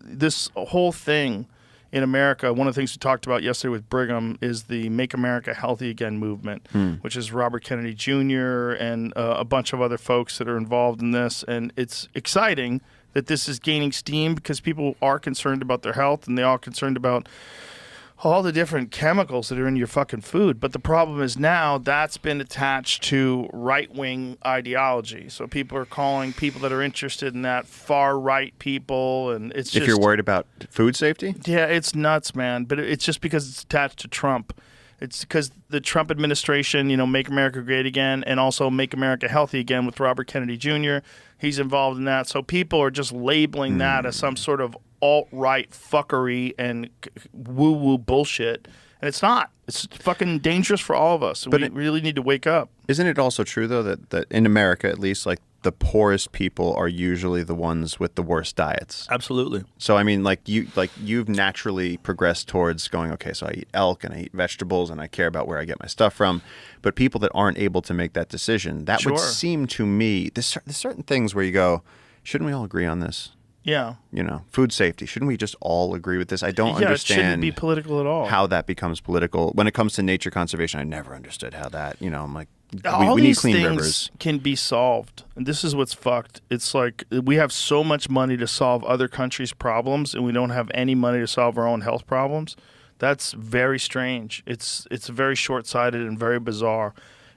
this whole thing in America, one of the things we talked about yesterday with Brigham is the Make America Healthy Again movement, which is Robert Kennedy Jr. and a bunch of other folks that are involved in this. And it's exciting that this is gaining steam because people are concerned about their health and they are concerned about all the different chemicals that are in your fucking food. But the problem is now that's been attached to right-wing ideology. So people are calling people that are interested in that far-right people, and it's just... If you're worried about food safety? Yeah, it's nuts, man. But it's just because it's attached to Trump. It's because the Trump administration, Make America Great Again, and also Make America Healthy Again with Robert Kennedy Jr., he's involved in that. So people are just labeling that as some sort of alt-right fuckery and woo-woo bullshit. And it's not. It's fucking dangerous for all of us. But we really need to wake up. Isn't it also true, though, that in America, at least, like, the poorest people are usually the ones with the worst diets? Absolutely. So, I mean, you've naturally progressed towards going, okay, so I eat elk and I eat vegetables and I care about where I get my stuff from. But people that aren't able to make that decision, that would seem to me, there's certain things where you go, shouldn't we all agree on this? Yeah. Food safety. Shouldn't we just all agree with this? I don't understand. It shouldn't be political at all. How that becomes political. When it comes to nature conservation, I never understood how that, I'm like, we need clean things rivers. Can be solved. And this is what's fucked. It's like we have so much money to solve other countries' problems and we don't have any money to solve our own health problems. That's very strange. It's very short-sighted and very bizarre.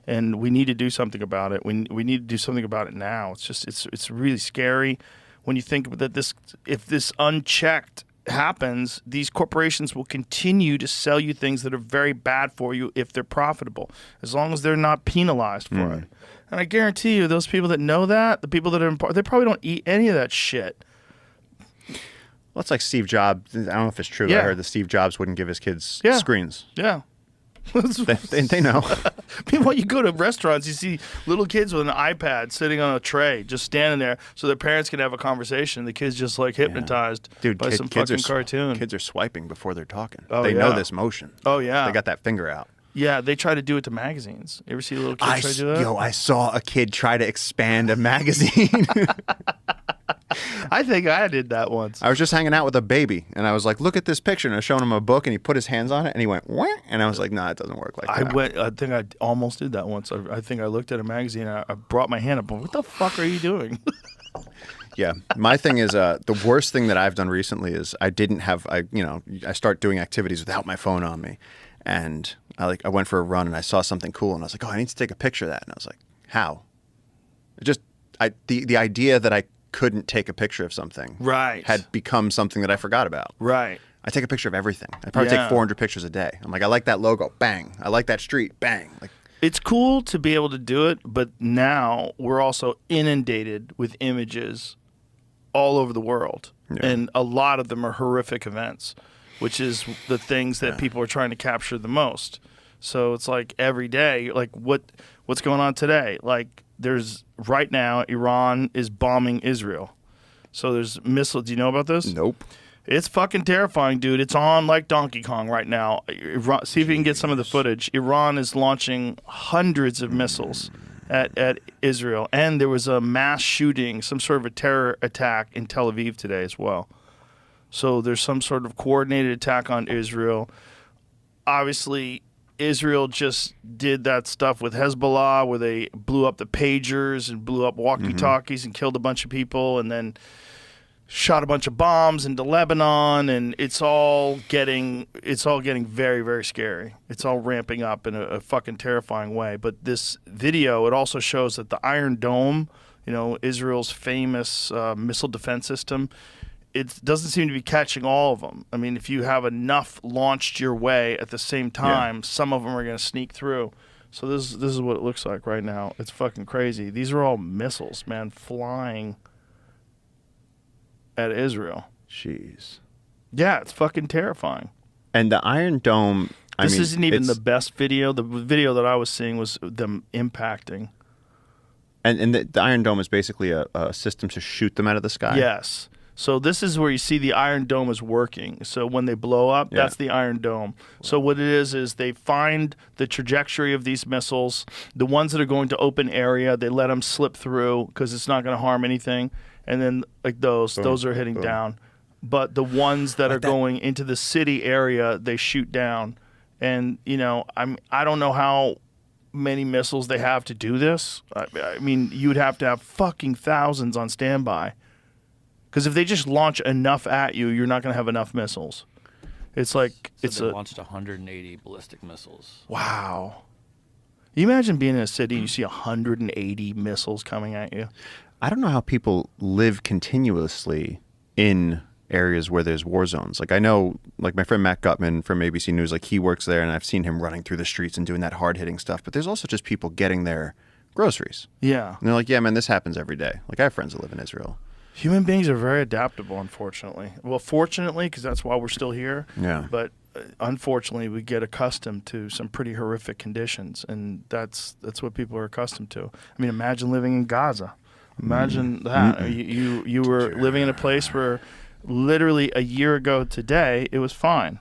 And we need to do something about it. We need to do something about it now. It's really scary. When you think that if this unchecked happens, these corporations will continue to sell you things that are very bad for you if they're profitable, as long as they're not penalized for it. And I guarantee you, those people that know that, the people that are they probably don't eat any of that shit. Well, it's like Steve Jobs. I don't know if it's true. Yeah. I heard that Steve Jobs wouldn't give his kids screens. Yeah. They know. Meanwhile, you go to restaurants, you see little kids with an iPad sitting on a tray, just standing there, so their parents can have a conversation. The kid's just like hypnotized by some fucking cartoon. Kids are swiping before they're talking. Oh, they know this motion. Oh yeah, they got that finger out. Yeah, they try to do it to magazines. You ever see a little kid try to do that? Yo, I saw a kid try to expand a magazine. I think I did that once. I was just hanging out with a baby, and I was like, look at this picture. And I was showing him a book, and he put his hands on it, and he went, wah, and I was like, nah, it doesn't work like that. I think I almost did that once. I think I looked at a magazine, and I brought my hand up. What the fuck are you doing? Yeah. My thing is, the worst thing that I've done recently is I start doing activities without my phone on me. And I went for a run, and I saw something cool, and I was like, oh, I need to take a picture of that. And I was like, how? The idea that I couldn't take a picture of something had become something that I forgot about. Right. I take a picture of everything. I probably take 400 pictures a day. I'm like, I like that logo. Bang. I like that street. Bang. Like, it's cool to be able to do it, but now we're also inundated with images all over the world. Yeah. And a lot of them are horrific events, which is the things that people are trying to capture the most. So it's like every day, like what's going on today? Like there's right now, Iran is bombing Israel. So there's missiles. Do you know about this? Nope. It's fucking terrifying, dude. It's on like Donkey Kong right now. See if you can get some of the footage. Iran is launching hundreds of missiles at Israel. And there was a mass shooting, some sort of a terror attack in Tel Aviv today as well. So there's some sort of coordinated attack on Israel. Obviously, Israel just did that stuff with Hezbollah where they blew up the pagers and blew up walkie-talkies and killed a bunch of people and then shot a bunch of bombs into Lebanon, and it's all getting very, very scary. It's all ramping up in a fucking terrifying way. But this video, it also shows that the Iron Dome, Israel's famous missile defense system, it doesn't seem to be catching all of them. I mean, if you have enough launched your way at the same time, some of them are going to sneak through. So this is what it looks like right now. It's fucking crazy. These are all missiles, man, flying at Israel. Jeez. Yeah, it's fucking terrifying. And the Iron Dome, this isn't even the best video. The video that I was seeing was them impacting. And the Iron Dome is basically a system to shoot them out of the sky? Yes. So this is where you see the Iron Dome is working. So when they blow up, that's the Iron Dome. So what it is they find the trajectory of these missiles, the ones that are going to open area, they let them slip through because it's not going to harm anything. And then like those are hitting down. but the ones that are going into the city area, they shoot down. And, I don't know how many missiles they have to do this. I mean, you'd have to have fucking thousands on standby. Because if they just launch enough at you, you're not going to have enough missiles. It's like... They launched 180 ballistic missiles. Wow. You imagine being in a city and you see 180 missiles coming at you? I don't know how people live continuously in areas where there's war zones. Like I know, like my friend Matt Gutman from ABC News, like he works there and I've seen him running through the streets and doing that hard-hitting stuff. But there's also just people getting their groceries. Yeah. And they're like, yeah, man, this happens every day. Like I have friends that live in Israel. Human beings are very adaptable, unfortunately. Well, fortunately, because that's why we're still here. Yeah. But unfortunately, we get accustomed to some pretty horrific conditions, and that's what people are accustomed to. I mean, imagine living in Gaza. Imagine that. You were living in a place where literally a year ago today, it was fine.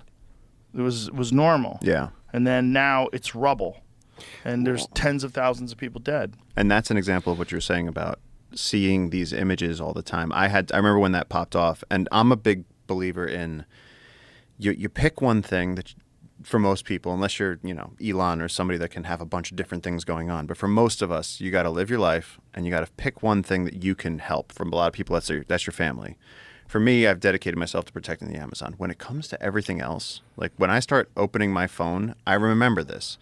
It was normal. Yeah. And then now it's rubble, and there's tens of thousands of people dead. And that's an example of what you're saying about seeing these images all the time. I remember when that popped off, and I'm a big believer in you pick one thing that for most people, unless you're, Elon or somebody that can have a bunch of different things going on. But for most of us, you got to live your life and you got to pick one thing that you can help. From a lot of people, that's your family. For me, I've dedicated myself to protecting the Amazon. When it comes to everything else, like when I start opening my phone, I remember this.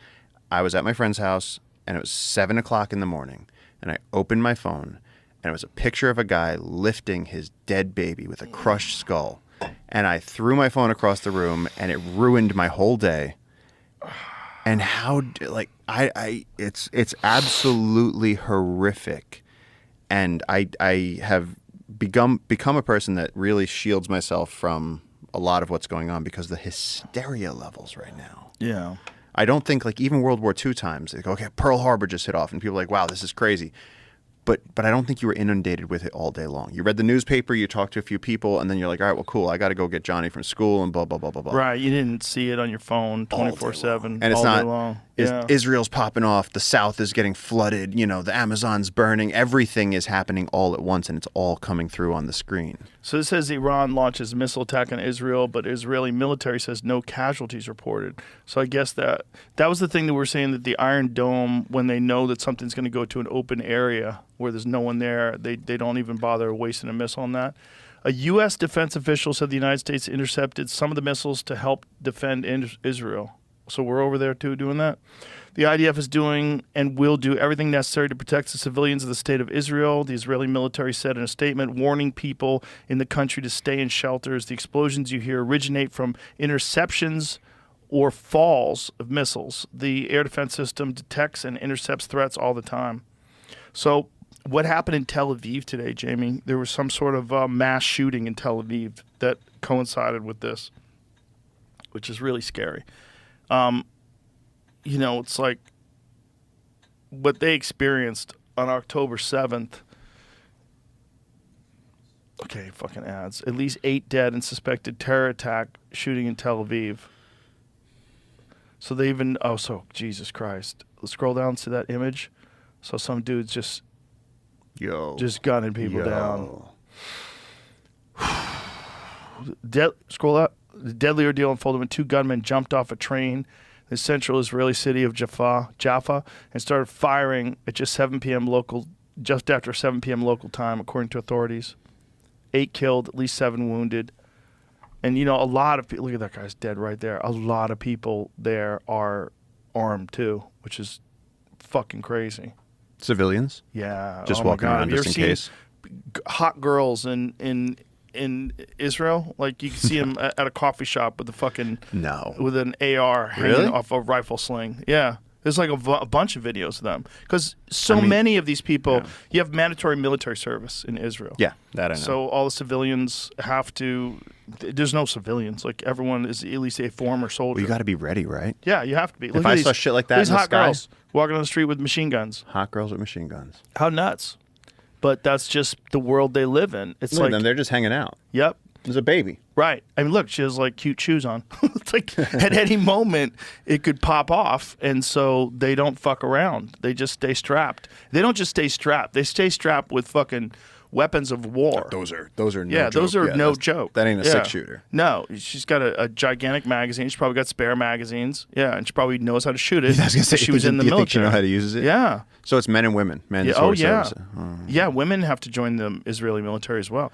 I was at my friend's house and it was 7 o'clock in the morning and I opened my phone and it was a picture of a guy lifting his dead baby with a crushed skull. And I threw my phone across the room, and it ruined my whole day. And it's absolutely horrific. And I have become a person that really shields myself from a lot of what's going on because of the hysteria levels right now. Yeah. I don't think like even World War II times, like, okay, Pearl Harbor just hit off, and people are like, wow, this is crazy. But I don't think you were inundated with it all day long. You read the newspaper, you talked to a few people, and then you're like, all right, well, cool. I got to go get Johnny from school and blah, blah, blah, blah, blah. Right. You didn't see it on your phone 24/7 and it's all not, day long. Yeah. Israel's popping off. The South is getting flooded. The Amazon's burning. Everything is happening all at once, and it's all coming through on the screen. So it says Iran launches missile attack on Israel, but Israeli military says no casualties reported. So I guess that was the thing that we're saying, that the Iron Dome, when they know that something's going to go to an open area where there's no one there, they don't even bother wasting a missile on that. A U.S. defense official said the United States intercepted some of the missiles to help defend Israel. So we're over there too doing that. The IDF is doing and will do everything necessary to protect the civilians of the state of Israel. The Israeli military said in a statement warning people in the country to stay in shelters. The explosions you hear originate from interceptions or falls of missiles. The air defense system detects and intercepts threats all the time. So what happened in Tel Aviv today, Jamie? There was some sort of mass shooting in Tel Aviv that coincided with this, which is really scary. It's like what they experienced on October 7th. Okay, fucking ads. At least 8 dead in suspected terror attack shooting in Tel Aviv. So they even, Jesus Christ. Let's scroll down to that image. So some dude's just gunning people down. Scroll up. The deadly ordeal unfolded when 2 gunmen jumped off a train in the central Israeli city of Jaffa and started firing at just after 7 p.m. local time, according to authorities. 8 killed, at least 7 wounded. And, a lot of people, look at that guy's dead right there. A lot of people there are armed too, which is fucking crazy. Civilians? Yeah. Just walking around just in case. Hot girls in Israel, like you can see them at a coffee shop with with an AR hanging off a rifle sling. Yeah. There's like a bunch of videos of them because many of these people, you have mandatory military service in Israel. Yeah, that I know. So all the civilians have to. There's no civilians. Like everyone is at least a former soldier. Well, you got to be ready, right? Yeah, you have to be. If I saw shit like that in the hot sky, girls walking on the street with machine guns. Hot girls with machine guns. How nuts! But that's just the world they live in. It's Look at them; they're just hanging out. Yep. There's a baby. Right. I mean, look, she has like cute shoes on. It's like at any moment it could pop off, and so they don't fuck around. They just stay strapped. They don't just stay strapped. They stay strapped with fucking weapons of war. Those are no Yeah, those joke. are no joke. That ain't a 6-shooter. No, she's got a gigantic magazine. She's probably got spare magazines. Yeah, and she probably knows how to shoot it. I was gonna say, she was in the do you military. think she know how to use it? Yeah. So it's men and women. Men Yeah, sword yeah. service. Yeah, women have to join the Israeli military as well.